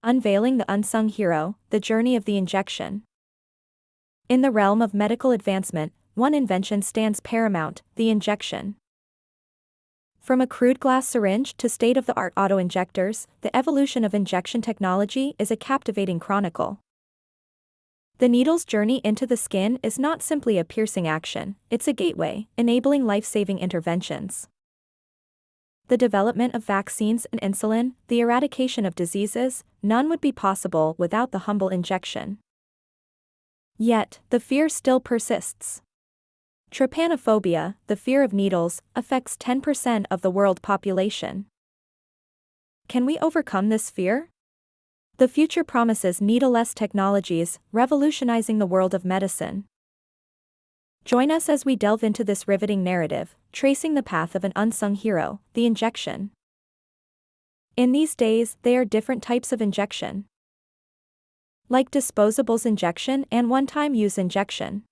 Unveiling the unsung hero, the journey of the injection. In the realm of medical advancement, one invention stands paramount: the injection. From a crude glass syringe to state-of-the-art auto-injectors, the evolution of injection technology is a captivating chronicle. The needle's journey into the skin is not simply a piercing action, it's a gateway, enabling life-saving interventions. The development of vaccines and insulin, the eradication of diseases, none would be possible without the humble injection. Yet, the fear still persists. Trypanophobia, the fear of needles, affects 10% of the world population. Can we overcome this fear? The future promises needle-less technologies, revolutionizing the world of medicine. Join us as we delve into this riveting narrative, tracing the path of an unsung hero, the injection. In these days, there are different types of injection, like disposables injection and one-time use injection.